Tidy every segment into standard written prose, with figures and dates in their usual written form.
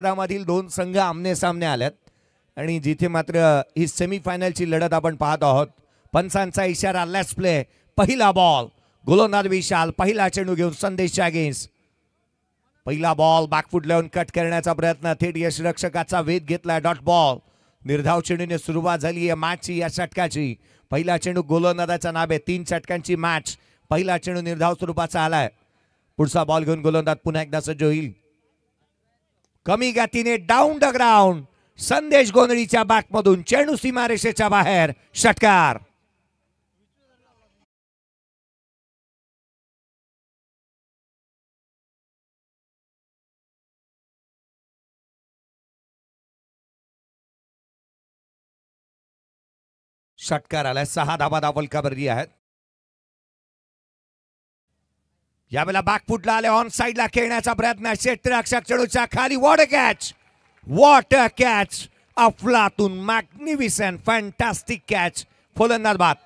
मधील दोन संघ आमने सामने आलेत आणि जिथे मात्र ही सेमीफायनलची लढत आपण पाहत आहोत. पंचांचा इशारा, लेट्स प्ले. पहिला बॉल, गोलंदाज विशाल पहिला चेंडू घेऊन संदेशच्या अगेन्स्ट. पहिला बॉल बॅकफूट लावून कट करण्याचा प्रयत्न, थेट यष्टिरक्षकाचा वेध घेतला. Dot ball. निर्धाव चेंडूने सुरुवात झाली आहे मॅचची या षटकाची. पहिला चेंडू गोलंदाजाच्या नावे. 3 षटकांची मॅच. पहिला चेंडू निर्धाव स्वरूपाचा आलाय. पुढचा बॉल घेऊन गोलंदाज पुन्हा एकदा सज्ज होईल. कमी गतीने डाऊन द ग्राउंड. संदेश गोंधळीच्या बॅटमधून चेंडू सीमारेषेच्या बाहेर. षटकार. षटकार आलाय. 6 धाबा फलकावरती आहेत. यावेळेला बॅकफुटला आले, ऑन साइडला खेळण्याचा प्रयत्न. क्षेत्ररक्षक चेंडूच्या खाली. What a catch, what a catch. अफलातून मॅग्निफिसंट फॅन्टास्टिक कॅच. फलंदाज बाद.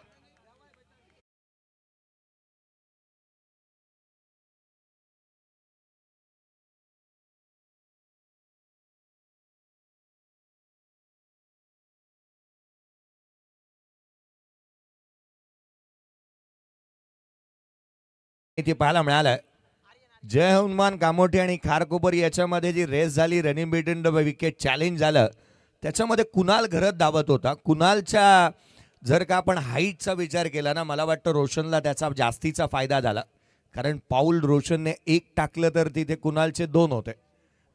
इथे पाहायला मिळालं जय हनुमान कामोठे आणि खारकोपर याच्यामध्ये जी रेस झाली, running between the wicket challenge झालं, त्याच्यामध्ये कुणाल घरत धावत होता. कुणालच्या जर का आपण हाईटचा विचार केला ना, मला वाटतं रोशनला त्याचा जास्तीचा फायदा झाला. कारण पाऊल रोशनने 1 टाकलं तर तिथे कुणालचे 2 होते.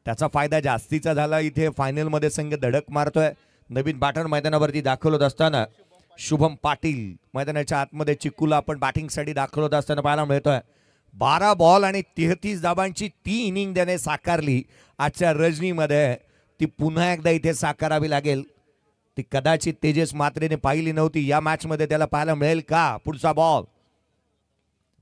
त्याचा फायदा जास्तीचा झाला. इथे फायनलमध्ये संघ धडक मारतोय. नवीन बॅटर मैदानावरती दाखवत असताना शुभम पाटील मैदानाच्या आतमध्ये चिक्कूला आपण बॅटिंगसाठी दाखवत असताना पाहायला मिळतोय. 12 बॉल आणि 33 धाबांची ती इनिंग त्याने साकारली आजच्या रजनीमध्ये. ती पुन्हा एकदा इथे साकारावी लागेल. ती कदाचित तेजस मात्रेने पाहिली नव्हती. या मॅच मध्ये त्याला पाहायला मिळेल का? पुढचा बॉल.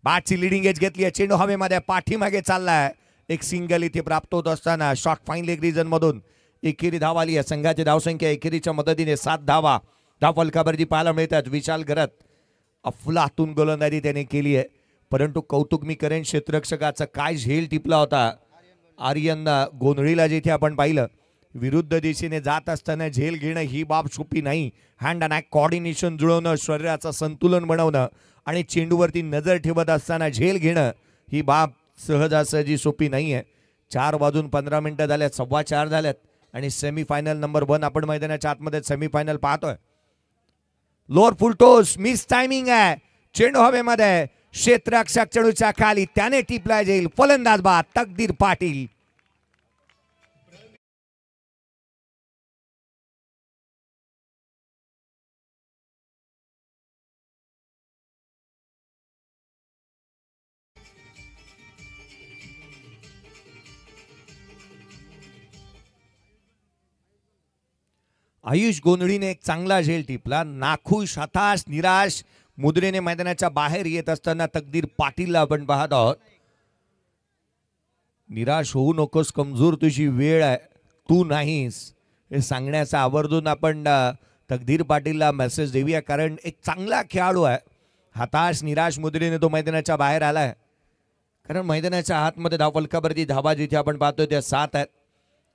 बॅटची लिडिंग एज घेतली. चेंडू हवेमध्ये पाठीमागे चाललाय. एक सिंगल इथे प्राप्त होत असताना शॉर्ट फाईन लेग रिजन मधून एकेरी धाव आली आहे. संघाची धावसंख्या एकेरीच्या मदतीने 7 धावा फलकावरती पाहायला मिळतात. विशाल घरत अफलातून गोलंदाजी त्याने केली आहे. परंतु कौतुक मी करेन क्षेत्ररक्षकाचा काय झेल टिपला होता. आर्यन गोंधळीला जिथे आपण पाहिलं विरुद्ध दिशेने जात असताना झेल घेणं ही बाब सोपी नाही. हँड अँड ॲक कॉर्डिनेशन जुळवणं, शरीराचं संतुलन बनवणं आणि चेंडूवरती नजर ठेवत असताना झेल घेणं ही बाब सहजासहजी सोपी नाही आहे. 4 वाजून 15 मिनिटं झाल्यात, 4:15 झाल्यात आणि सेमीफायनल नंबर 1 आपण मैदानाच्या आतमध्ये सेमीफायनल पाहतोय. Lower full toss, miss timing आहे. चेंडू हवेमध्ये. क्षेत्ररक्षक चेंडूच्या खाली. त्याने टिपला जाईल. फलंदाज बाद. तकदीर पाटील. आयुष गोंधळीने एक चांगला झेल टिपला. नाखुश, हताश, निराश मुद्रेने मैदानाच्या बाहेर येत असताना तकदीर पाटीलला आपण पाहत आहोत. निराश होऊ नकोस, कमजोर तुझी वेळ आहे, तू नाहीस, हे सांगण्याचा आवर्जून आपण तकदीर पाटीलला मेसेज देऊया. कारण एक चांगला खेळाडू आहे. हताश निराश मुद्रेने तो मैदानाच्या बाहेर आलाय. कारण मैदानाच्या आतमध्ये धावफलकावरती धावा जिथे आपण पाहतोय त्या 7 आहेत.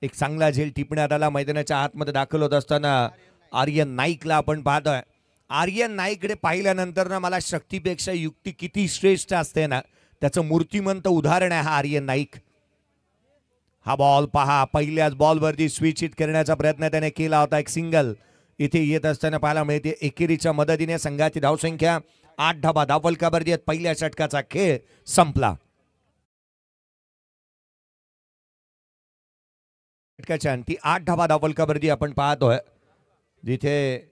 एक चांगला झेल टिपण्यात आला. मैदानाच्या आतमध्ये दाखल होत असताना आर्यन नाईकला आपण पाहतोय. आर्यन नाईककडे पाहिल्यानंतर ना मला शक्तीपेक्षा युक्ती किती श्रेष्ठ असते ना, त्याचं मूर्तिमंत उदाहरण आहे हा आर्यन नाईक. हा बॉल पहा. पहिल्याच बॉलवरती स्विच हिट करण्याचा प्रयत्न त्याने केला होता. एक सिंगल इथे येत असताना पाहायला मिळते. एकेरीच्या मदतीने संघाची धावसंख्या 8 धाबा धावफलकावरती आहेत. पहिल्या षटकाचा खेळ संपला. षटकाच्या अंती 8 धाबा धावफलकावरती आपण पाहतोय. जिथे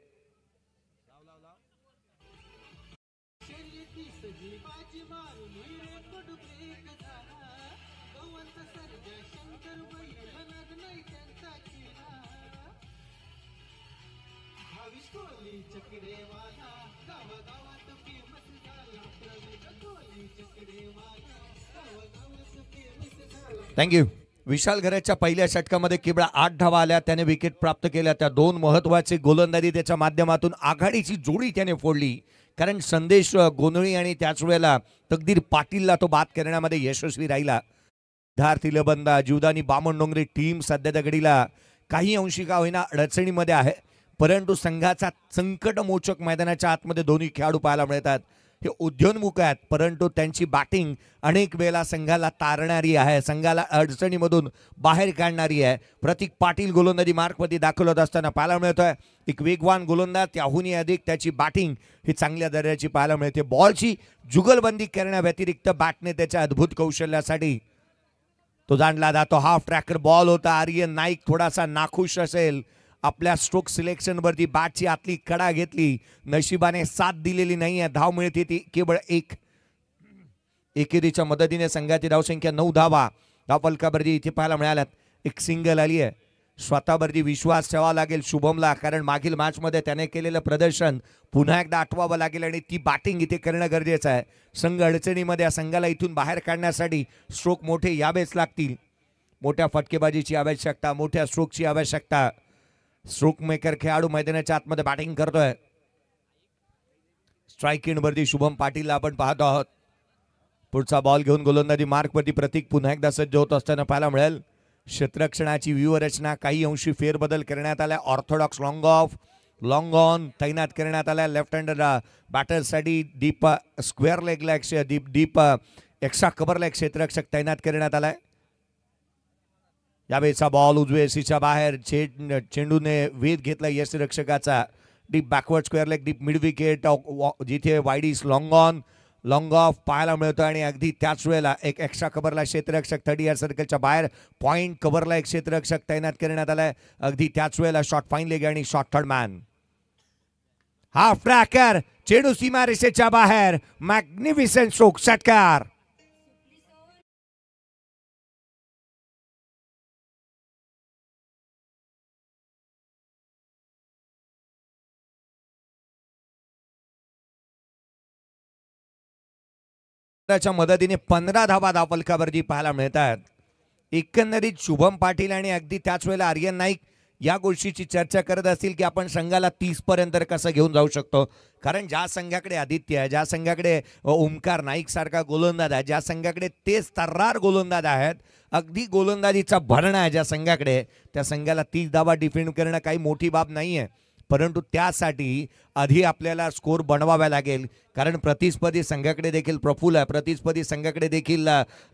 थँक्यू. विशाल घरतच्या पहिल्या षटकामध्ये केवळ 8 धावा आल्या. त्याने विकेट प्राप्त केल्या. त्या 2 महत्वाचे गोलंदाजी त्याच्या माध्यमातून आघाडीची जोडी त्याने फोडली. कारण संदेश गोंधळी आणि त्याच वेळेला तकदीर पाटीलला तो बाद करण्यामध्ये यशस्वी राहिला. सिद्धार्थ इलबंदा, जीवदानी बामणडोंगरे टीम सध्याच्या घडीला काही अंशी का होईना अडचणीमध्ये आहे, परंतु संघाचा संकटमोचक मैदानाच्या आतमध्ये दोन्ही खेळाडू पाहायला मिळतात. हे उद्योन्मुख आहेत, परंतु त्यांची बॅटिंग अनेक वेळा संघाला तारणारी आहे, संघाला अडचणीमधून बाहेर काढणारी आहे. प्रतीक पाटील गोलंदाजी मार्कमध्ये दाखल होत असताना पाहायला मिळतोय. एक वेगवान गोलंदाज, त्याहूनही अधिक त्याची बॅटिंग ही चांगल्या दर्जाची पाहायला मिळते. बॉलची जुगलबंदी करण्याव्यतिरिक्त बॅटने त्याच्या अद्भुत कौशल्यासाठी तो जाणला जातो. हाफ ट्रॅकर बॉल होता. आर्यन नाईक थोडासा नाखुश असेल, आपल्या स्ट्रोक सिलेक्शनवरती बॅटची आतली कडा घेतली, नशिबाने साथ दिलेली नाही आहे. धाव मिळते ती केवळ एक. एकेरीच्या मदतीने संघाची धावसंख्या 9 धावा फलकावरती इथे पाहायला मिळाल्यात. एक सिंगल आली आहे. स्वतःवरती विश्वास ठेवावा लागेल शुभमला, कारण मागील मॅचमध्ये त्याने केलेलं प्रदर्शन पुन्हा एकदा आठवावं लागेल आणि ती बॅटिंग इथे करणं गरजेचं आहे. संघ अडचणीमध्ये, या संघाला इथून बाहेर काढण्यासाठी स्ट्रोक मोठे यावेच लागतील. मोठ्या फटकेबाजीची आवश्यकता, मोठ्या स्ट्रोकची आवश्यकता. स्ट्रोक मेकर खेळाडू मैदानाच्या आतमध्ये बॅटिंग करतोय. स्ट्राईक इनवरती शुभम पाटीलला आपण पाहतो आहोत. पुढचा बॉल घेऊन गोलंदाजी मार्कवरती प्रतीक पुन्हा एकदा सज्ज होत असताना पाहायला मिळेल. क्षेत्ररक्षणाची व्यूहरचना काही अंशी फेरबदल करण्यात आल्या. Orthodox long off, long on तैनात करण्यात आल्या. लेफ्ट हँडर बॅटरसाठी डीप स्क्वेअर लेगला डीप एक्स्ट्रा कव्हरला एक क्षेत्ररक्षक तैनात करण्यात आलाय. यावेळेचा बॉल उजवे सीच्या बाहेर, चेंडूने वेध घेतला यष्टिरक्षकाचा. Deep backward square leg, deep mid wicket, जिथे वाईडीस लॉंग ऑन लॉंग ऑफ पाहायला मिळतो. आणि अगदी त्याच वेळेला एक एक्स्ट्रा कव्हरला क्षेत्ररक्षक 30 यार्ड सर्कलच्या बाहेर पॉइंट कव्हरला एक क्षेत्ररक्षक तैनात करण्यात आलाय. अगदी त्याच वेळेला शॉर्ट फाईन लेग आणि short third man. Half tracker, चेंडू सीमारेषेच्या बाहेर, मॅग्निफिसंट स्ट्रोक, षटकार. च्या मदतीने 15 धावा फलकावरती पाहायला मिळतात. एकंदरीत शुभम पाटील आणि अगदी त्याच वेळेला आर्यन नाईक या गोष्टीची चर्चा करत असतील की आपण संघाला 30 पर्यंत कसं घेऊन जाऊ शकतो. कारण ज्या संघाकडे आदित्य आहे, ज्या संघाकडे ओमकार नाईक सारखा गोलंदाज आहे, ज्या संघाकडे तेच तर्रार गोलंदाज आहेत, अगदी गोलंदाजीचा भरणा आहे ज्या संघाकडे, त्या संघाला 30 धावा डिफेंड करणं काही मोठी बाब नाही आहे. परंतु त्यासाठी आधी आपल्याला स्कोर बनवावा लागेल, कारण प्रतिस्पर्धी संघाकडे देखील प्रफुल्ल आहे. प्रतिस्पर्धी संघाकडे देखील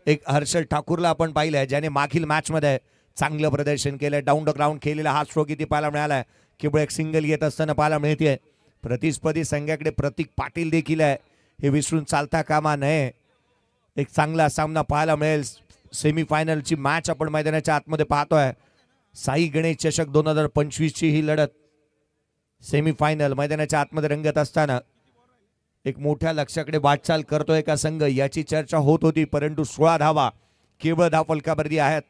एक हर्षल ठाकूरला आपण पाहिलं आहे, ज्याने मागील मॅचमध्ये चांगलं प्रदर्शन केलं. डाऊन द ग्राउंड केलेला हा स्ट्रोक इथे पाहायला मिळाला आहे. केवळ एक सिंगल येत असताना पाहायला मिळते. प्रतिस्पर्धी संघाकडे प्रतीक पाटील देखील आहे, हे विसरून चालता कामा नये. एक चांगला सामना पाहायला मिळेल. सेमीफायनलची मॅच आपण मैदानाच्या आतमध्ये पाहतोय. साई गणेश चषक 2025ची ही लढत सेमीफायनल मैदानाच्या आतमध्ये रंगत असताना एक मोठ्या लक्ष्याकडे वाटचाल करतोय का संघ, याची चर्चा होत होती. परंतु 16 धावा केवळ फलकावरती आहेत.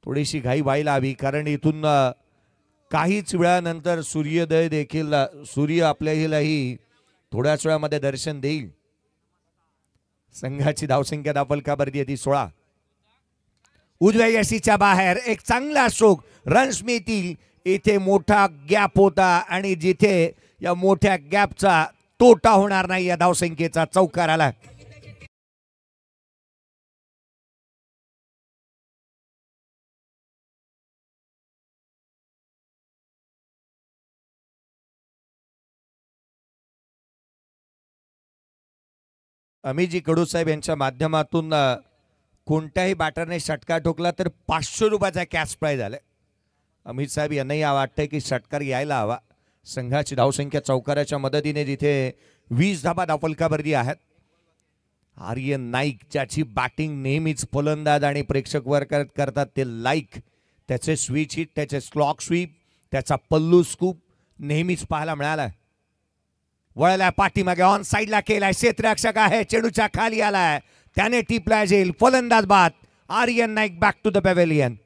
थोडीशी घाई व्हायला हवी, कारण इथून काहीच वेळानंतर सूर्योदय देखील, सूर्य आपल्यालाही थोड्याच वेळामध्ये दर्शन देईल. संघाची धावसंख्या फलकावरती आहे ती 16. उजव्या यशीच्या बाहेर एक चांगला स्ट्रोक, रन्स मिळतील. इथे मोठा गॅप होता आणि जिथे या मोठ्या गॅपचा तोटा होणार नाही, या धावसंख्येचा चौकार आला. अमितजी कडू साहेब यांच्या माध्यमातून कोणत्याही बॅटरने षटकार ठोकला तर 500 रुपयाचा कॅश प्राइज आलाय. अमित साहेब यांनाही वाटतंय की षटकार यायला हवा. संघाची धावसंख्या चौकाराच्या मदतीने जिथे 20 धावा फलकावरती आहेत. आर्यन नाईक, ज्याची बॅटिंग नेहमीच फलंदाज आणि प्रेक्षक वर्ग करतात ते लाईक. त्याचे स्विच हिट, त्याचे स्लॉक स्वीप, त्याचा पल्लू स्कूप नेहमीच पाहायला मिळाला. वळला पाठीमागे, ऑन साईडला केलाय, क्षेत्ररक्षक आहे, चेंडूच्या खाली आलाय, त्याने टिपला जाईल. फलंदाज बाद. Aryan Naik back to the pavilion.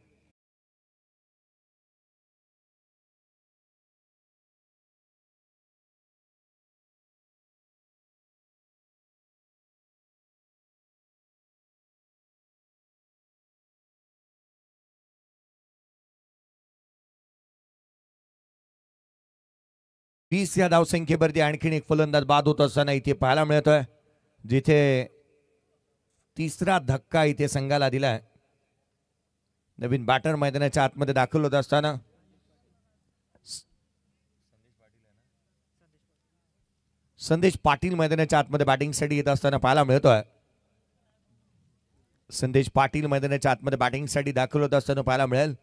या धावसंख्येवरती आणखीन एक फलंदाज बाद होत असताना इथे पाहायला मिळतोय, जिथे तिसरा धक्का इथे संघाला दिलाय. नवीन बॅटर मैदानाच्या आतमध्ये दाखल होत असताना संदेश पाटील मैदानाच्या आतमध्ये बॅटिंगसाठी येत असताना पाहायला मिळतोय. संदेश पाटील मैदानाच्या आतमध्ये बॅटिंगसाठी दाखल होत असताना पाहायला मिळेल.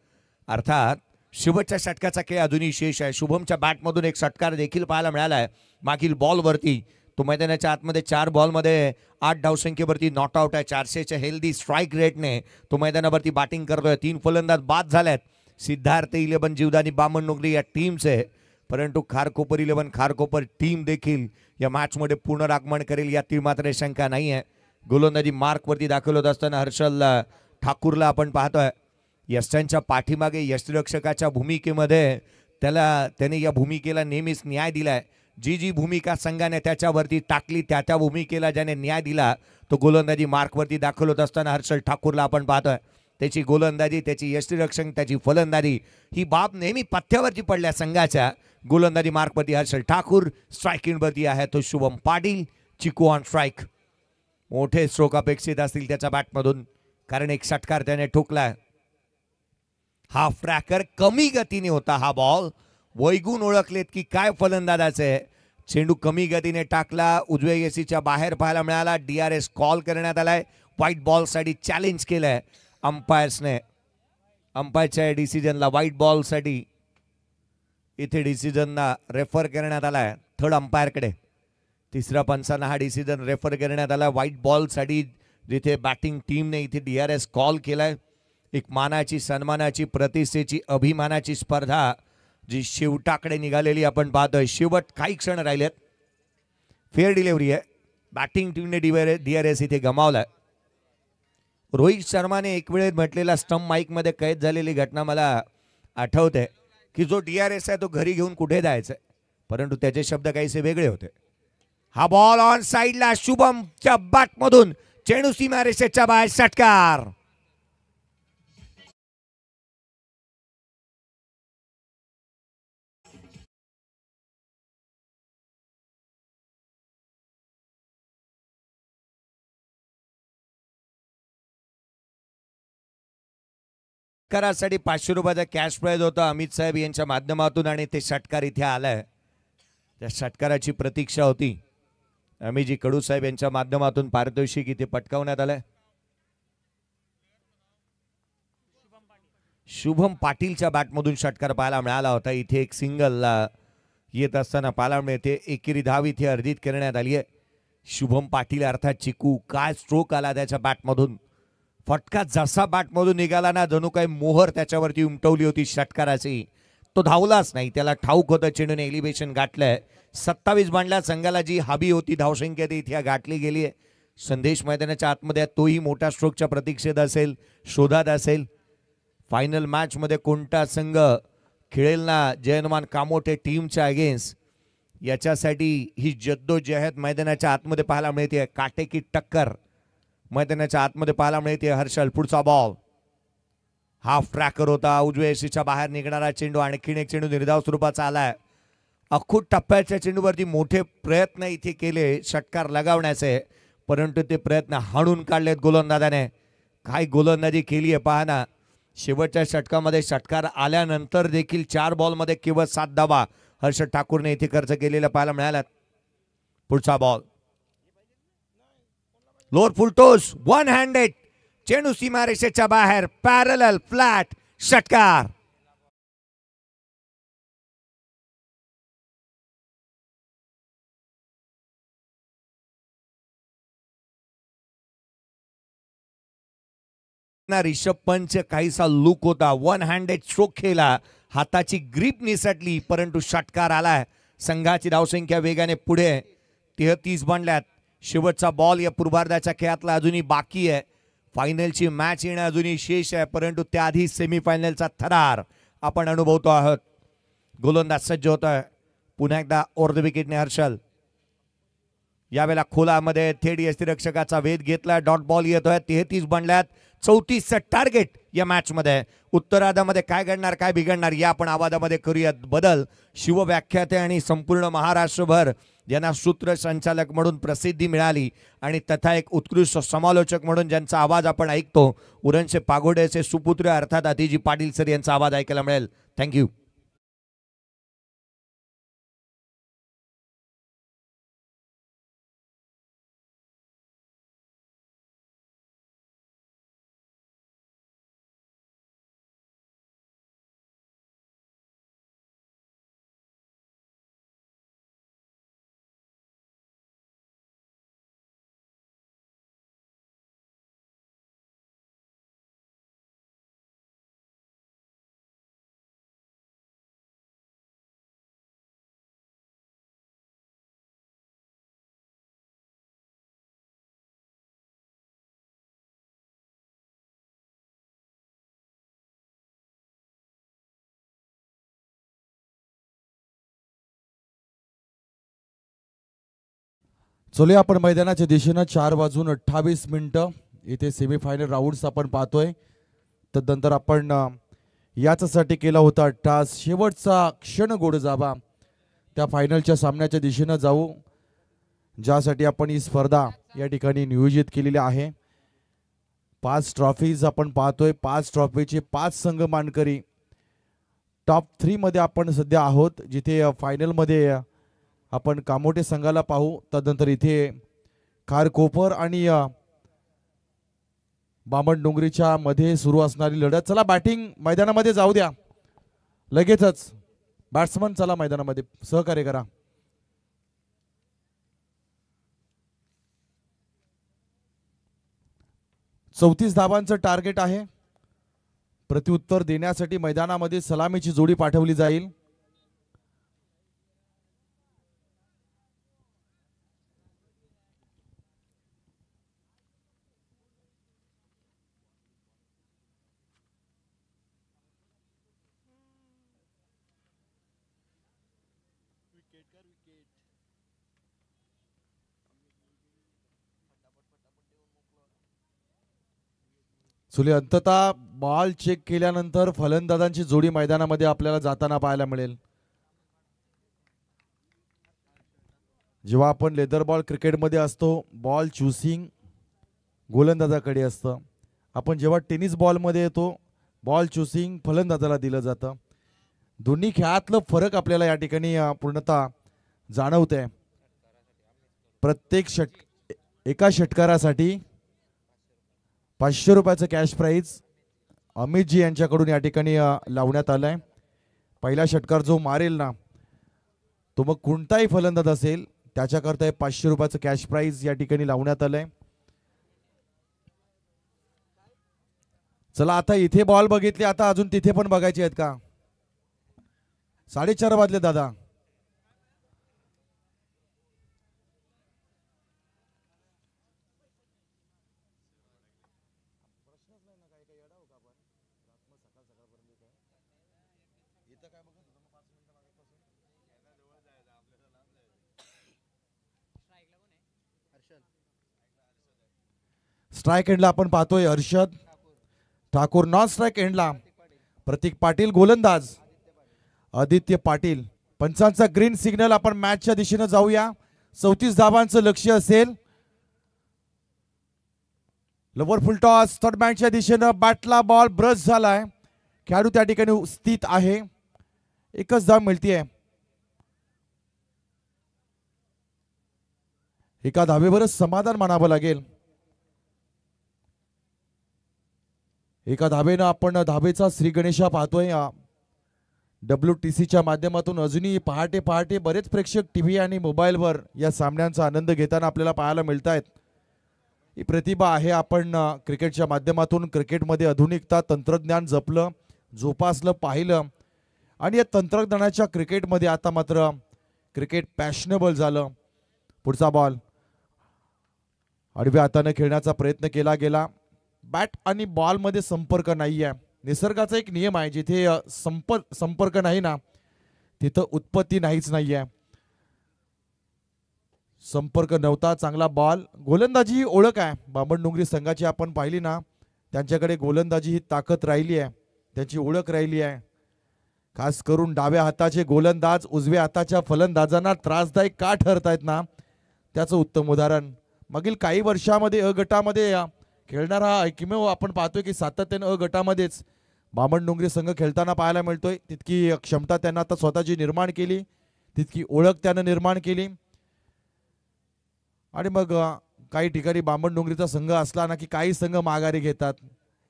अर्थात शुभच्या षटकाचा खेळ अजूनही शेष आहे. शुभमच्या बॅटमधून एक षटकार देखील पाहायला मिळाला आहे मागील बॉलवरती. तो मैदानाच्या आतमध्ये 4 बॉलमध्ये 8 धावसंख्येवरती नॉट आउट आहे. 400च्या हेल्दी स्ट्राईक रेटने तो मैदानावरती बॅटिंग करतोय. 3 फलंदाज बाद झाल्यात सिद्धार्थ 11 जीवदानी बामण नोगरी या टीमचे. परंतु खारकोपर 11 खारकोपर टीम देखील या मॅचमध्ये पुनरागमन करेल यातील मात्र शंका नाही आहे. गोलंदाजी मार्कवरती दाखल होत असताना हर्षल ठाकूरला आपण पाहतोय. यष्टांच्या पाठीमागे यष्टिरक्षकाच्या भूमिकेमध्ये त्याने या भूमिकेला नेहमीच न्याय दिलाय. जी भूमिका संघाने त्याच्यावरती टाकली त्या भूमिकेला ज्याने न्याय दिला तो गोलंदाजी मार्कवरती दाखल होत असताना हर्षल ठाकूरला आपण पाहतोय. त्याची गोलंदाजी, त्याची यष्टिरक्षक, त्याची फलंदाजी ही बाब नेहमी पथ्यावरती पडल्या संघाच्या. गोलंदाजी मार्कवरती हर्षल ठाकूर, स्ट्रायकिंगवरती आहे तो शुभम पाटील. चिकू ऑन स्ट्राईक. मोठे स्ट्रोक अपेक्षित असतील त्याच्या बॅटमधून कारण एक षटकार त्याने ठोकलाय. हाफ ट्रॅकर कमी गतीने होता हा बॉल. वैगून ओळखलेत की काय फलंदाजाचे. चेंडू कमी गतीने टाकला, उजव्या यसीच्या बाहेर पाहायला मिळाला. DRS कॉल करण्यात आलाय. व्हाईट बॉल साठी चॅलेंज केलंय अंपायर्सने. अंपायरच्या डिसिजनला व्हाईट बॉल साठी इथे डिसिजनला रेफर करण्यात आलाय थर्ड अंपायरकडे. तिसऱ्या पंचांना हा डिसिजन रेफर करण्यात आला व्हाईट बॉल साठी जिथे बॅटिंग टीमने इथे DRS कॉल केलाय. एक मानाची, सन्मानाची, प्रतिष्ठेची, अभिमानाची स्पर्धा जी शेवटाकडे निघालेली आपण पाहतोय. शेवट काही क्षण राहिलेत. फेअर डिलिव्हरी आहे. बॅटिंग टीमने DRS इथे गमावलाय. रोहित शर्माने एक वेळेस म्हटलेला स्टंप माईक मध्ये कैद झालेली घटना मला आठवते की जो DRS आहे तो घरी घेऊन कुठे जायचं. परंतु त्याचे शब्द काहीसे वेगळे होते. हा बॉल ऑन साइडला शुभमच्या बॅटमधून चेंडू सीमारेषेच्या बाहेर षटकार. षटकारासाठी 500 रुपयाचा कॅश प्राइज होता अमित साहेब यांच्या माध्यमातून आणि ते षटकार इथे आलाय. त्या षटकाराची प्रतीक्षा होती. अमितजी कडू साहेब यांच्या माध्यमातून पारितोषिक इथे पटकावण्यात आलंय. शुभम पाटीलच्या बॅटमधून षटकार पाहायला मिळाला होता. इथे एक सिंगल येत असताना पाहायला मिळते. एकेरी धाव इथे अर्जित करण्यात आली आहे. शुभम पाटील अर्थात चिकू, काय स्ट्रोक आला त्याच्या बॅटमधून. फटका जसा बॅटमधून निघाला ना जणू काही मोहर त्याच्यावरती उमटवली होती षटकाराची. तो धावलाच नाही. त्याला ठाऊक होतं चेंडूने एलिव्हेशन गाठलंय. 27 बांधल्या संघाला जी हवी होती धावसंख्या ती इथे गाठली गेली आहे. संदेश मैदानाच्या आतमध्ये तोही मोठ्या स्ट्रोकच्या प्रतीक्षेत असेल, शोधात असेल. फायनल मॅच मध्ये कोणता संघ खेळेल ना जयनुमान कामोठे टीमच्या अगेन्स्ट याच्यासाठी ही जद्दोजहद मैदानाच्या आतमध्ये पाहायला मिळते. काटेकी टक्कर मैदानाच्या आतमध्ये पाहायला मिळते. हर्षल पुढचा बॉल हाफ ट्रॅकर होता. उजव्या यशीच्या बाहेर निघणारा चेंडू. आणखीन एक चेंडू निर्धाव स्वरूपाचा आलाय. अखूट टप्प्याच्या चेंडूवरती मोठे प्रयत्न इथे केले षटकार लगावण्याचे, परंतु ते प्रयत्न हाणून काढलेत गोलंदाजाने. काय गोलंदाजी केली आहे पहा ना. शेवटच्या षटकामध्ये षटकार आल्यानंतर देखील 4 बॉलमध्ये केवळ 7 धावा हर्षल ठाकूरने इथे खर्च केलेला पाहायला मिळाला. पुढचा ball lower full toss, one handed, चेंडू सीमारेषेच्या बाहेर, पॅरलल फ्लॅट षटकार. रिषभ पंच काहीसा लुक होता. वन हँडेड स्ट्रोक खेळला, हाताची ग्रीप निसटली, परंतु षटकार आलाय. संघाची धावसंख्या वेगाने पुढे 33 बनल्यात. शेवटचा बॉल या पूर्वार्धाच्या खेळातला अजूनही बाकी आहे. फायनलची मॅच येणं अजूनही शेष आहे, परंतु त्याआधी सेमीफायनलचा थरार आपण अनुभवतो आहोत. गोलंदाज सज्ज होतोय. पुन्हा एकदा ओव्हर द विकेटने हर्षल. यावेळेला खोलामध्ये थेट यष्टिरक्षकाचा वेध घेतला. डॉट बॉल येतोय. 33 बनल्यात. 34चं टार्गेट या मॅच मध्ये. उत्तरार्धामध्ये काय घडणार, काय बिघडणार या आपण आवाजामध्ये करूयात बदल. शिवव्याख्याते आणि संपूर्ण महाराष्ट्रभर ज्यांना सूत्रसंचालक म्हणून प्रसिद्धी मिळाली आणि तथा एक उत्कृष्ट समालोचक म्हणून ज्यांचा आवाज आपण ऐकतो, उरणचे पागोड्याचे सुपुत्र अर्थात आदिजी पाटील सर यांचा आवाज ऐकायला मिळेल. थँक्यू. चलूया आपण मैदानाच्या दिशेनं 4:28 इथे सेमीफायनल राऊंड्स आपण पाहतोय. तदनंतर आपण याच्यासाठी केला होता टास शेवटचा क्षण गोड जावा त्या फायनलच्या सामन्याच्या दिशेनं जाऊ, ज्यासाठी आपण ही स्पर्धा या ठिकाणी नियोजित केलेली आहे. 5 ट्रॉफीज आपण पाहतोय. 5 ट्रॉफीचे 5 संघ मानकरी. टॉप 3 मध्ये आपण सध्या आहोत, जिथे फायनलमध्ये आपण कामोठे संघाला पाहू. तदनंतर इथे खारकोपर आणि बामणडोंगरीच्या मध्ये सुरू असणारी लढत. चला बॅटिंग मैदानामध्ये जाऊ द्या लगेचच. बॅट्समन चला मैदानामध्ये सहकार्य करा. चौतीस धावांचं टार्गेट आहे. प्रत्युत्तर देण्यासाठी मैदानामध्ये सलामीची जोडी पाठवली जाईल. सुले अंततः बॉल चेक केल्यानंतर फलंदाजांची जोडी मैदानामध्ये आपल्याला जाताना पाहायला मिळेल. जेव्हा आपण लेदर बॉल क्रिकेटमध्ये असतो, बॉल चुसिंग गोलंदाजाकडे असतं. आपण जेव्हा टेनिस बॉलमध्ये येतो, बॉल चुसिंग फलंदाजाला दिलं जातं. दोन्ही खेळातलं फरक आपल्याला या ठिकाणी पूर्णतः जाणवतंय. प्रत्येक एका षटकारासाठी 500 रुपयाचं कॅश प्राईज अमितजी यांच्याकडून या ठिकाणी लावण्यात आलंय. पहिला षटकार जो मारेल ना, तो मग कोणताही फलंदाज असेल त्याच्याकरता 500 रुपयाचं कॅश प्राईज या ठिकाणी लावण्यात आलंय. चला आता इथे बॉल बघितले, आता अजून तिथे पण बघायचे आहेत का? 4:30 वाजले दादा. स्ट्राइक एंडला आपण पाहतोय हर्षद ठाकूर. नॉन स्ट्राइक एंडला प्रतीक पाटील गोलंदाज, आदित्य पाटील. पंचांचा ग्रीन सिग्नल. आपण मॅचच्या दिशेने जाऊया. 34 धावांचं लक्ष्य असेल. लवर फुल टॉस थर्ड मॅचच्या दिशेनं. बॅटला बॉल ब्रश झालाय. खेळाडू त्या ठिकाणी स्थित आहे. एकच धाव मिळतीये. एका धावेवरच समाधान मानावं लागेल. एका धावेनं आपण धावेचा श्री गणेशा पाहतोय. WTCच्या माध्यमातून अजूनही पहाटे पहाटे बरेच प्रेक्षक टीव्ही आणि मोबाईलवर या सामन्यांचा आनंद घेताना आपल्याला पाहायला मिळत आहेत. ही प्रतिभा आहे. आपण क्रिकेटच्या माध्यमातून क्रिकेटमध्ये आधुनिकता तंत्रज्ञान जपलं, जोपासलं, पाहिलं आणि या तंत्रज्ञानाच्या क्रिकेटमध्ये आता मात्र क्रिकेट पॅशनेबल झालं. पुढचा बॉल आडव्या हाताने खेळण्याचा प्रयत्न केला गेला. बॅट आणि बॉल मध्ये संपर्क नाही आहे. निसर्गाचा एक नियम आहे, जिथे संपर्क नाही ना तिथं उत्पत्ती नाहीच नाही आहे. संपर्क नव्हता. चांगला बॉल. गोलंदाजी ही ओळख आहे बामणडोंगरी संघाची. आपण पाहिली ना, त्यांच्याकडे गोलंदाजी ही ताकद राहिली आहे, त्यांची ओळख राहिली आहे. खास करून डाव्या हाताचे गोलंदाज उजव्या हाताच्या फलंदाजांना त्रासदायक का ठरतायत ना, त्याचं उत्तम उदाहरण मागील काही वर्षामध्ये अ गटामध्ये खेळणारा हा एकमेव आपण पाहतोय की सातत्याने अ गटामध्येच बामणडोंगरी संघ खेळताना पाहायला मिळतोय. तितकी क्षमता त्यांना आता स्वतःची निर्माण केली, तितकी ओळख त्यानं निर्माण केली. आणि मग काही ठिकाणी बामणडोंगरीचा संघ असला ना की काही संघ माघारी घेतात.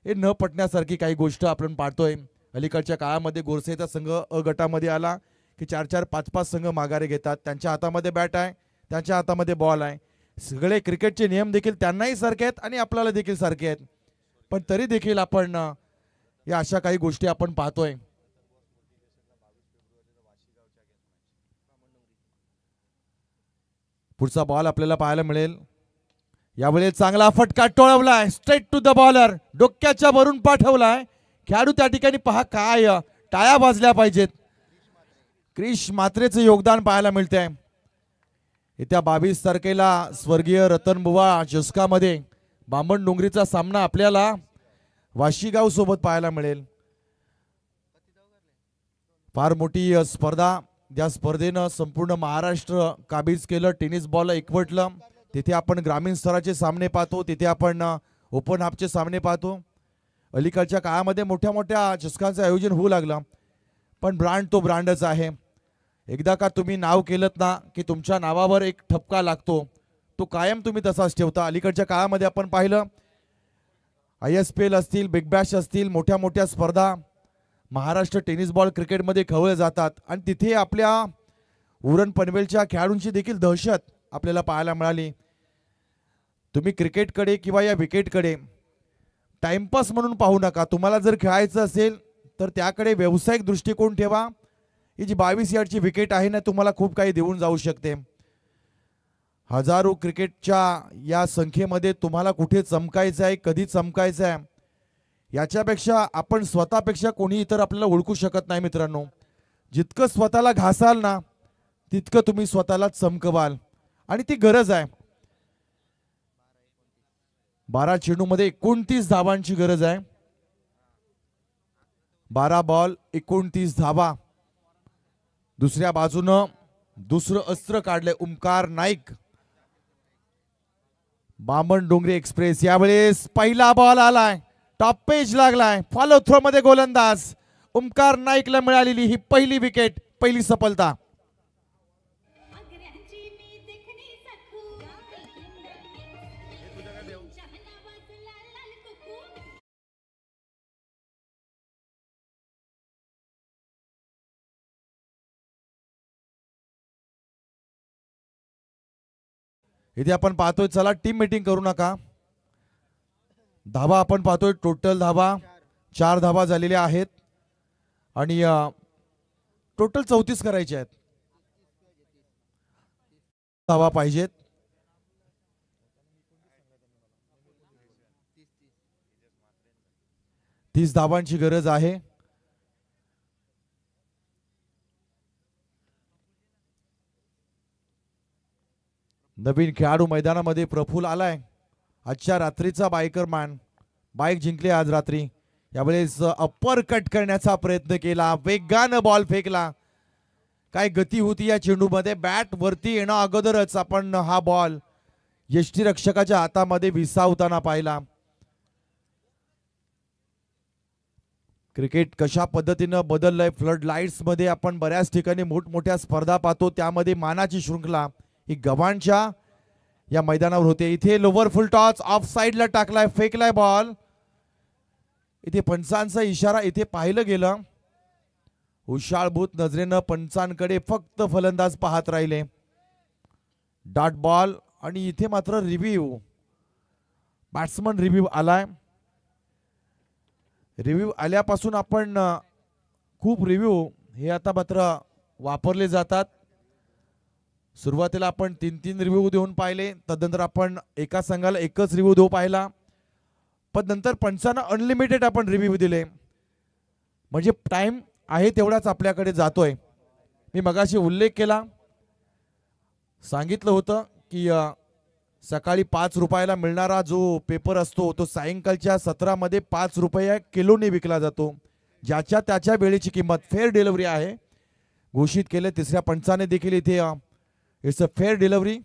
हे न पटण्यासारखी काही गोष्ट आपण पाहतोय. अलीकडच्या काळामध्ये गोरसेचा संघ अ गटामध्ये आला की 4-4, 5-5 संघ माघारी घेतात. त्यांच्या हातामध्ये बॅट आहे, त्यांच्या हातामध्ये बॉल आहे. सगळे क्रिकेटचे नियम देखील त्यांनाही सारखे आहेत आणि आपल्याला देखील सारखे आहेत. पण तरी देखील आपण या अशा काही गोष्टी आपण पाहतोय. पुढचा बॉल आपल्याला पाहायला मिळेल. यावेळेस चांगला फटका टोळवलाय, स्ट्रेट टू द बॉलर, डोक्याच्या वरून पाठवलाय. खेळाडू त्या ठिकाणी पहा काय टाळ्या वाजल्या पाहिजेत. क्रिश म्हात्रेचं योगदान पाहायला मिळतंय. येत्या 22 तारखेला स्वर्गीय रतनबुवा चषकामध्ये बामणडोंगरीचा सामना आपल्याला वाशीगाव सोबत पाहायला मिळेल. फार मोठी स्पर्धा, ज्या स्पर्धेनं संपूर्ण महाराष्ट्र काबीज केलं, टेनिस बॉल एकवटलं. तिथे आपण ग्रामीण स्तराचे सामने पाहतो, तिथे आपण ओपन हाफचे सामने पाहतो. अलीकडच्या काळामध्ये मोठ्या मोठ्या चषकांचं आयोजन होऊ लागलं, पण ब्रँड तो ब्रँडच आहे. एकदा का तुम्ही नाव केलं ना की तुमच्या नावावर एक ठपका लागतो, तो कायम तुम्ही तसाच ठेवता. अलीकडच्या काळामध्ये आपण पाहिलं ISPL असतील, बिग बॅश असतील, मोठ्या मोठ्या स्पर्धा महाराष्ट्र टेनिस बॉल क्रिकेटमध्ये खवळले जातात आणि तिथे आपल्या उरण पनवेलच्या खेळाडूंची देखील दहशत आपल्याला पाहायला मिळाली. तुम्ही क्रिकेटकडे किंवा या विकेटकडे टाइमपास म्हणून पाहू नका. तुम्हाला जर खेळायचं असेल तर त्याकडे व्यावसायिक दृष्टिकोन ठेवा. ही जी 22 यार्डची विकेट आहे ना, तुम्हाला खूप काही देऊन जाऊ शकते. हजारो क्रिकेटच्या या संख्येमध्ये तुम्हाला कुठे चमकायचं आहे, कधी चमकायचं आहे, याच्यापेक्षा आपण स्वतःपेक्षा कोणी इतर आपल्याला ओळखू शकत नाही मित्रांनो. जितकं स्वतःला घासाल ना तितकं तुम्ही स्वतःला चमकवाल आणि ती गरज आहे. 12 चेंडूमध्ये 29 धावांची गरज आहे. 12 बॉल 29 धावा. दुसऱ्या बाजूनं दुसरं अस्त्र काढलंय ओमकार नाईक. बामणडोंगरी एक्सप्रेस यावेळेस पहिला बॉल आलाय, टॉप पेज लागलाय. फॉलो थ्रो मध्ये गोलंदाज ओमकार नाईकला मिळालेली ही पहिली विकेट, पहिली सफलता. इथे आपण पाहतोय, चला टीम मीटिंग करू नका. धावा आपण पाहतोय, टोटल धावा 4 धावा झालेल्या आहेत आणि टोटल 34 करायचे आहेत. धावा पाहिजेत. तीस धावांची गरज आहे. नवीन खेळाडू मैदानामध्ये प्रफुल्ल आलाय. आजच्या रात्रीचा बायकर मॅन, बाईक जिंकली आज रात्री. यावेळेस अप्पर कट करण्याचा प्रयत्न केला, वेगानं बॉल फेकला. काय गती होती या चेंडूमध्ये. बॅट वरती येणं अगोदरच आपण हा बॉल यष्टीरक्षकाच्या हातामध्ये विसावताना पाहिला. क्रिकेट कशा पद्धतीनं बदललंय. फ्लड लाईट्स मध्ये आपण बऱ्याच ठिकाणी मोठमोठ्या स्पर्धा पाहतो, त्यामध्ये मानाची शृंखला ही गव्हाणच्या या मैदानावर होते. इथे लोवर फुल टॉस ऑफ साइडला टाकलाय, फेकलाय बॉल. इथे पंचांचा इशारा इथे पाहिलं गेलं. हुशाळभूत नजरेनं पंचांकडे फक्त फलंदाज पाहत राहिले. डॉट बॉल आणि इथे मात्र रिव्ह्यू, बॅट्समन रिव्ह्यू आलाय. रिव्ह्यू आल्यापासून आपण खूप रिव्ह्यू हे आता मात्र वापरले जातात. सुरुवातीला आपण 3-3 रिव्ह्यू देऊन पाहिले, तदनंतर आपण एका संघाला एकच रिव्ह्यू देऊ पाहिला, पण नंतर पंचांना अनलिमिटेड आपण रिव्ह्यू दिले. म्हणजे टाइम आहे तेवढाच आपल्याकडे जातोय. मी मगाशी उल्लेख केला, सांगितलं होतं की सकाळी 5 रुपयाला मिळणारा जो पेपर असतो तो सायंकाळच्या 17 मध्ये 5 रुपये किलोने विकला जातो. ज्याच्या त्याच्या वेळेची किंमत फेअर डिलिव्हरी आहे घोषित केले तिसऱ्या पंचाने देखील इथे इट्स अ फेअर डिलिव्हरी.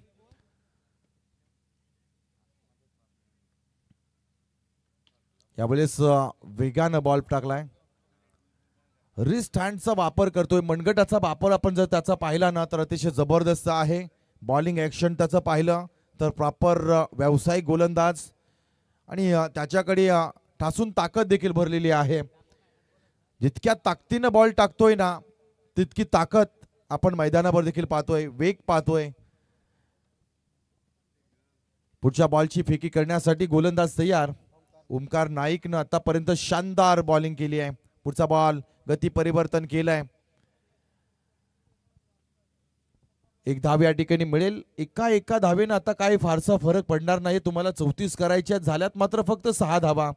यावेळेस वेगानं बॉल टाकलाय. रिस्ट हँडचा वापर करतोय, मनगटाचा वापर आपण जर त्याचा पाहिला ना तर अतिशय जबरदस्त आहे. बॉलिंग ॲक्शन त्याचं पाहिलं तर प्रॉपर व्यावसायिक गोलंदाज आणि त्याच्याकडे ठासून ताकद देखील भरलेली आहे. जितक्या ताकदीनं बॉल टाकतोय ना तितकी ताकद आपण मैदानावर देखील पाहतोय, वेग पाहतोय. पुढच्या बॉलची फेकी करण्यासाठी गोलंदाज तयार. ओमकार नाईकनं आतापर्यंत शानदार बॉलिंग केली आहे. पुढचा बॉल गती परिवर्तन केलंय. एक धाव या ठिकाणी मिळेल. एका धावेनं आता काही फारसा फरक पडणार नाही. तुम्हाला 34 करायच्या झाल्यात मात्र फक्त 6 धावा.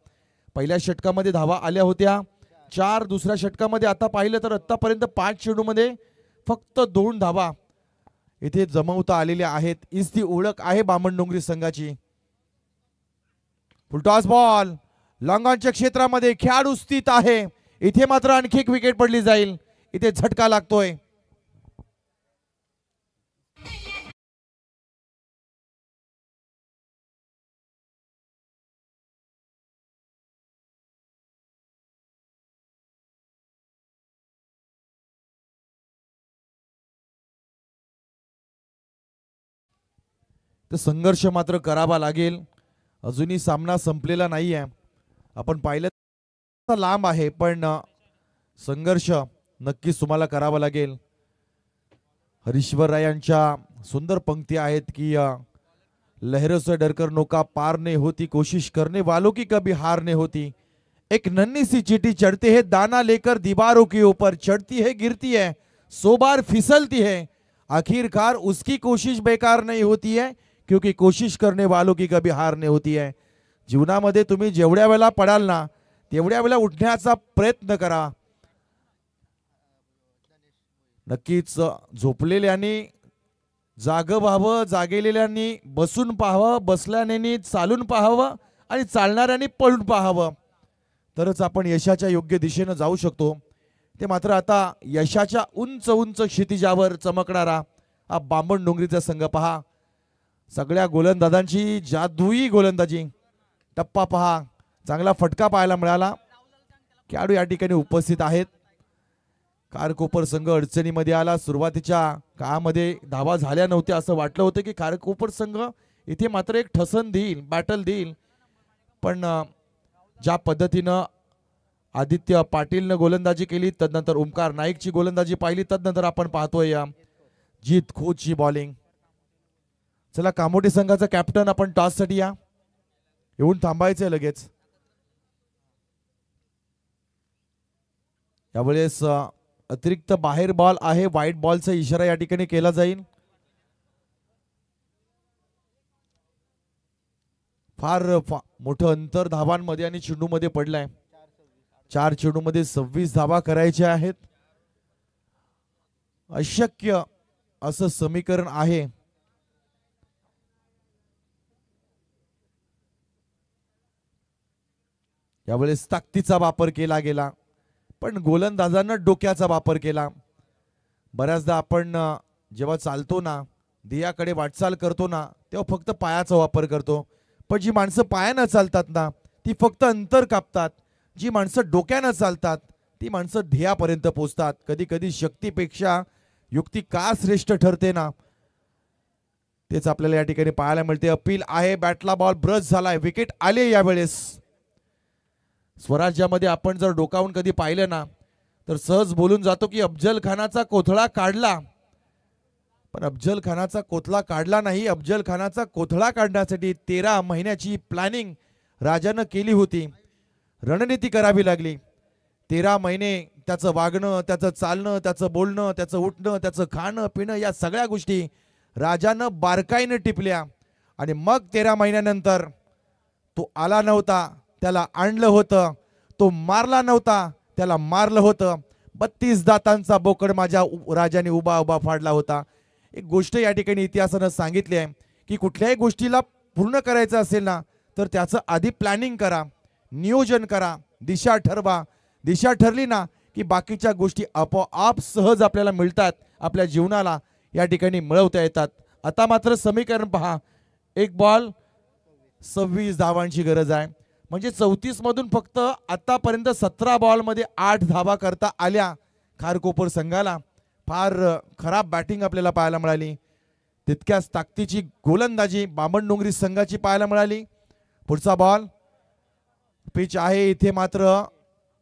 पहिल्या षटकामध्ये धावा आल्या होत्या 4, दुसऱ्या षटकामध्ये आता पाहिलं तर आतापर्यंत 5 चेंडूमध्ये फक्त 2 धावा इथे जमवता आलेल्या आहेत. हीच ती ओळख आहे बामणडोंगरी संघाची. फुलटॉस बॉल लॉंगॉनच्या क्षेत्रामध्ये खेळाडू स्थित आहे. इथे मात्र आणखी एक विकेट पडली जाईल. इथे झटका लागतोय. तर संघर्ष मात्र करावा लागेल. अजूनही सामना संपलेला नाही आहे. आपण पाहिलं लांब आहे पण संघर्ष नक्कीच तुम्हाला करावा लागेल. हरीश्वर राय यांच्या सुंदर पंक्ती आहेत की लहरों से डरकर नौका पार नहीं होती, कोशिश करने वालों की कभी हार नहीं होती. एक नन्ही सी चींटी चढ़ते है दाना लेकर दीवारों के ऊपर, चढ़ती है गिरती है 100 बार फिसलती है, आखिरकार उसकी कोशिश बेकार नहीं होती है क्योंकि कोशिश करने वालों की कभी हार नहीं होती है. जीवनामध्ये तुम्ही जेवढ्या वेळा पडाल ना तेवढ्या वेळा उठण्याचा प्रयत्न करा. नक्कीच झोपलेल्यांनी जाग व्हावं, जागेलेल्यांनी बसून पाहावं, बसल्याने चालून पाहावं आणि चालणाऱ्यांनी पळून पाहावं, तरच आपण यशाच्या योग्य दिशेने जाऊ शकतो. ते मात्र आता यशाच्या उंच उंच क्षितिजावर चमकणारा हा बामणडोंगरीचा संघ पहा. सगळ्या गोलंदाजांची जादुई गोलंदाजी. टप्पा पहा, चांगला फटका पाहायला मिळाला. खेळाडू या ठिकाणी उपस्थित आहेत. खारकोपर संघ अडचणीमध्ये आला. सुरुवातीच्या काळामध्ये धावा झाल्या नव्हत्या असं वाटलं होतं की खारकोपर संघ इथे मात्र एक ठसन देईल, बॅटल देईल, पण ज्या पद्धतीनं आदित्य पाटीलनं गोलंदाजी केली, तदनंतर ओमकार नाईकची गोलंदाजी पाहिली, तदनंतर आपण पाहतोय जीत खोची बॉलिंग. चला कामोठी संघाचा कॅप्टन आपण टॉस साठी या. येऊन थांबायचंय लगेच. यावेळेस अतिरिक्त बाहेर बॉल आहे. व्हाईट बॉलचा इशारा या ठिकाणी केला जाईल. फार मोठं अंतर धावांमध्ये आणि चेंडूमध्ये पडलाय. 4 चेंडूमध्ये 26 धावा करायच्या आहेत. अशक्य असं समीकरण आहे. यावेळेस ताकदीचा वापर केला गेला पण गोलंदाजांना डोक्याचा वापर केला. बऱ्याचदा आपण जेव्हा चालतो ना, ध्येयाकडे वाटचाल करतो ना, तेव्हा फक्त पायाचा वापर करतो. पण जी माणसं पायानं चालतात ना ती फक्त अंतर कापतात. जी माणसं डोक्यानं चालतात ती माणसं ध्येयापर्यंत पोहोचतात. कधी कधी शक्तीपेक्षा युक्ती का श्रेष्ठ ठरते ना, तेच आपल्याला या ठिकाणी पाहायला मिळते. अपील आहे, बॅटला बॉल ब्रश झालाय, विकेट आले. यावेळेस स्वराज्यामध्ये आपण जर डोकावून कधी पाहिलं ना तर सहज बोलून जातो की अफजल खानाचा कोथळा काढला, पण अफजल खानाचा कोथळा काढला नाही. अफजल खानाचा कोथळा काढण्यासाठी 13 महिन्याची प्लॅनिंग राजानं केली होती. रणनीती करावी लागली. 13 महिने त्याचं वागणं, त्याचं चालणं, त्याचं बोलणं, त्याचं उठणं, त्याचं खाणं पिणं या सगळ्या गोष्टी राजानं बारकाईनं टिपल्या. आणि मग 13 महिन्यानंतर तो आला नव्हता, त्याला आणलं होतं. तो मारला नव्हता, त्याला मारलं होतं. 32 दातांचा बोकड माझ्या राजाने उभा उभा फाडला होता. एक गोष्ट या ठिकाणी इतिहासानं सांगितली आहे की कुठल्याही गोष्टीला पूर्ण करायचं असेल ना तर त्याचं आधी प्लॅनिंग करा, नियोजन करा, दिशा ठरवा, दिशा ठरली ना की बाकीच्या गोष्टी आपोआप सहज आपल्याला मिळतात, आपल्या जीवनाला या ठिकाणी मिळवता येतात. आता मात्र समीकरण पहा, एक बॉल 26 धावांची गरज आहे. म्हणजे 34 मधून फक्त आतापर्यंत 17 बॉलमध्ये 8 धावा करता आल्या खारकोपर संघाला. फार खराब बॅटिंग आपल्याला पाहायला मिळाली. तितक्याच ताकदीची गोलंदाजी बामणडोंगरी संघाची पाहायला मिळाली. पुढचा बॉल पिच आहे इथे मात्र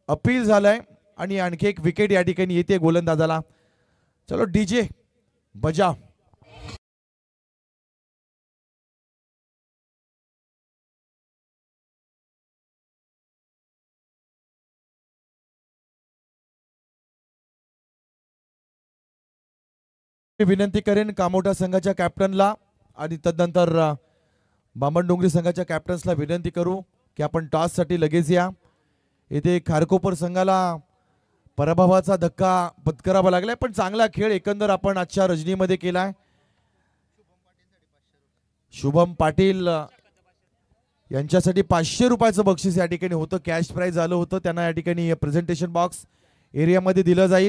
अपील झालंय आणि आणखी एक विकेट या ठिकाणी येते गोलंदाजाला. चलो डीजे बजाव. विनंती करेन कामोठा संघाच्या कॅप्टनला आणि तदनंतर बामणडोंगरी संघाच्या कॅप्टन्सला विनंती करू की आपण टॉस साठी लगेच या. येथे खारकोपर संघाला पराभवाचा धक्का पत्करावा लागलाय, पण चांगला खेळ एकंदर आपण आजच्या रजनीमध्ये केलाय. शुभम पाटील यांच्यासाठी 500 रुपयाचं बक्षीस या ठिकाणी होतं, कॅश प्राइज आलं होतं. त्यांना या ठिकाणी प्रेझेंटेशन बॉक्स एरियामध्ये दिलं जाईल.